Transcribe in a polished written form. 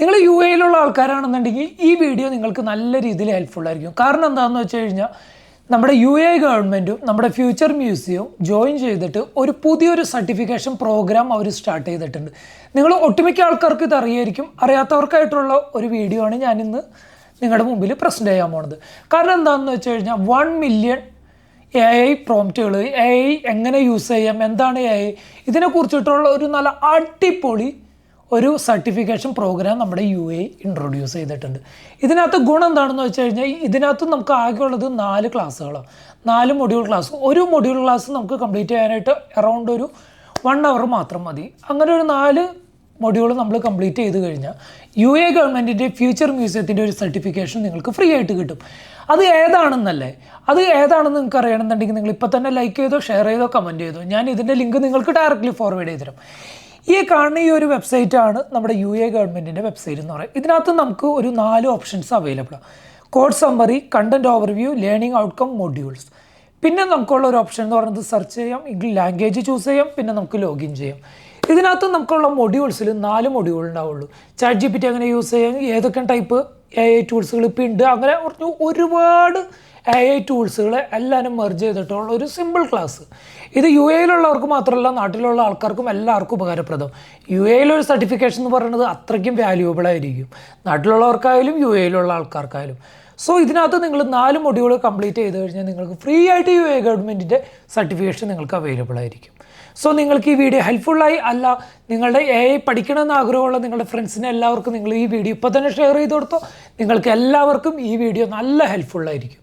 നിങ്ങൾ യു എയിലുള്ള ആൾക്കാരാണെന്നുണ്ടെങ്കിൽ ഈ വീഡിയോ നിങ്ങൾക്ക് നല്ല രീതിയിൽ ഹെൽപ്ഫുൾ ആയിരിക്കും. കാരണം എന്താണെന്ന് വെച്ച് കഴിഞ്ഞാൽ നമ്മുടെ യു എ ഗവൺമെൻറ്റും നമ്മുടെ ഫ്യൂച്ചർ മ്യൂസിയവും ജോയിൻ ചെയ്തിട്ട് ഒരു പുതിയൊരു സർട്ടിഫിക്കേഷൻ പ്രോഗ്രാം അവർ സ്റ്റാർട്ട് ചെയ്തിട്ടുണ്ട്. നിങ്ങൾ ഒട്ടുമിക്ക ആൾക്കാർക്ക് ഇത് അറിയായിരിക്കും. അറിയാത്തവർക്കായിട്ടുള്ള ഒരു വീഡിയോ ആണ് ഞാനിന്ന് നിങ്ങളുടെ മുമ്പിൽ പ്രസൻറ്റ് ചെയ്യാൻ പോണത്. കാരണം എന്താണെന്ന് വെച്ച് കഴിഞ്ഞാൽ 1 മില്യൺ AI പ്രോംപ്റ്റുകൾ, AI എങ്ങനെ യൂസ് ചെയ്യാം, എന്താണ് AI, ഇതിനെക്കുറിച്ചിട്ടുള്ള ഒരു നല്ല അടിപൊളി ഒരു സർട്ടിഫിക്കേഷൻ പ്രോഗ്രാം നമ്മുടെ യു എ ഇൻട്രൊഡ്യൂസ് ചെയ്തിട്ടുണ്ട്. ഇതിനകത്ത് ഗുണം എന്താണെന്ന് വെച്ച് കഴിഞ്ഞാൽ ഇതിനകത്ത് നമുക്ക് ആകെയുള്ളത് 4 ക്ലാസ്സുകളാണ്, 4 മൊഡ്യൂൾ ക്ലാസ്. ഒരു മൊഡ്യൂൾ ക്ലാസ് നമുക്ക് കംപ്ലീറ്റ് ചെയ്യാനായിട്ട് അറൗണ്ട് ഒരു 1 അവർ മാത്രം മതി. അങ്ങനെ ഒരു 4 മൊഡ്യൂൾ നമ്മൾ കംപ്ലീറ്റ് ചെയ്ത് കഴിഞ്ഞാൽ യു എ ഗവൺമെൻറ്റിൻ്റെ ഫ്യൂച്ചർ മ്യൂസിയത്തിൻ്റെ ഒരു സർട്ടിഫിക്കേഷൻ നിങ്ങൾക്ക് ഫ്രീ ആയിട്ട് കിട്ടും. അത് ഏതാണെന്നല്ലേ, അത് ഏതാണെന്ന് നിങ്ങൾക്ക് അറിയണമെന്നുണ്ടെങ്കിൽ നിങ്ങൾ ഇപ്പോൾ തന്നെ ലൈക്ക് ചെയ്തോ, ഷെയർ ചെയ്തോ, കമൻറ്റ് ചെയ്തോ. ഞാൻ ഇതിൻ്റെ ലിങ്ക് നിങ്ങൾക്ക് ഡയറക്റ്റ്ലി ഫോർവേഡ് ചെയ്ത് തരാം. ഈ കാണുന്ന ഈ ഒരു വെബ്സൈറ്റാണ് നമ്മുടെ യു എ ഗവൺമെൻറ്റിൻ്റെ വെബ്സൈറ്റ് എന്ന് പറയുന്നത്. ഇതിനകത്ത് നമുക്ക് ഒരു 4 ഓപ്ഷൻസ് അവൈലബിൾ ആണ്. Code summary, content overview, learning outcome, modules. പിന്നെ നമുക്കുള്ള ഒരു ഓപ്ഷൻ എന്ന് പറയുന്നത് സെർച്ച് ചെയ്യാം, ലാംഗ്വേജ് ചൂസ് ചെയ്യാം, പിന്നെ നമുക്ക് ലോഗിൻ ചെയ്യാം. ഇതിനകത്ത് നമുക്കുള്ള മൊഡ്യൂൾസിൽ 4 മൊഡ്യൂൾ ഉണ്ടാവുള്ളൂ. ചാറ്റ് GPT എങ്ങനെ യൂസ് ചെയ്യാം, ഏതൊക്കെ ടൈപ്പ് AI ടൂൾസുകൾ ഇപ്പോൾ ഉണ്ട്, അങ്ങനെ ഒരുപാട് AI ടൂൾസുകൾ എല്ലാവരും മെർജ് ചെയ്തിട്ടുള്ള ഒരു സിമ്പിൾ ക്ലാസ്. ഇത് യു എയിലുള്ളവർക്ക് മാത്രമല്ല, നാട്ടിലുള്ള ആൾക്കാർക്കും എല്ലാവർക്കും ഉപകാരപ്രദം. യു എയിലൊരു സർട്ടിഫിക്കേഷൻ എന്ന് പറയുന്നത് അത്രയ്ക്കും വാല്യൂബിൾ ആയിരിക്കും, നാട്ടിലുള്ളവർക്കായാലും യു എയിലുള്ള ആൾക്കാർക്കായാലും. സോ ഇതിനകത്ത് നിങ്ങൾ 4 മൊഡ്യൂൾ കംപ്ലീറ്റ് ചെയ്ത് കഴിഞ്ഞാൽ നിങ്ങൾക്ക് ഫ്രീ ആയിട്ട് യു എ ഗവൺമെൻറ്റിൻ്റെ സർട്ടിഫിക്കേഷൻ നിങ്ങൾക്ക് അവൈലബിൾ ആയിരിക്കും. സോ നിങ്ങൾക്ക് ഈ വീഡിയോ ഹെൽപ്ഫുള്ളായി, അല്ല നിങ്ങളുടെ AI പഠിക്കണമെന്ന് ആഗ്രഹമുള്ള നിങ്ങളുടെ ഫ്രണ്ട്സിനെ എല്ലാവർക്കും നിങ്ങൾ ഈ വീഡിയോ ഇപ്പോൾ തന്നെ ഷെയർ ചെയ്ത് കൊടുത്തോ. നിങ്ങൾക്ക് എല്ലാവർക്കും ഈ വീഡിയോ നല്ല ഹെൽപ്ഫുള്ളായിരിക്കും.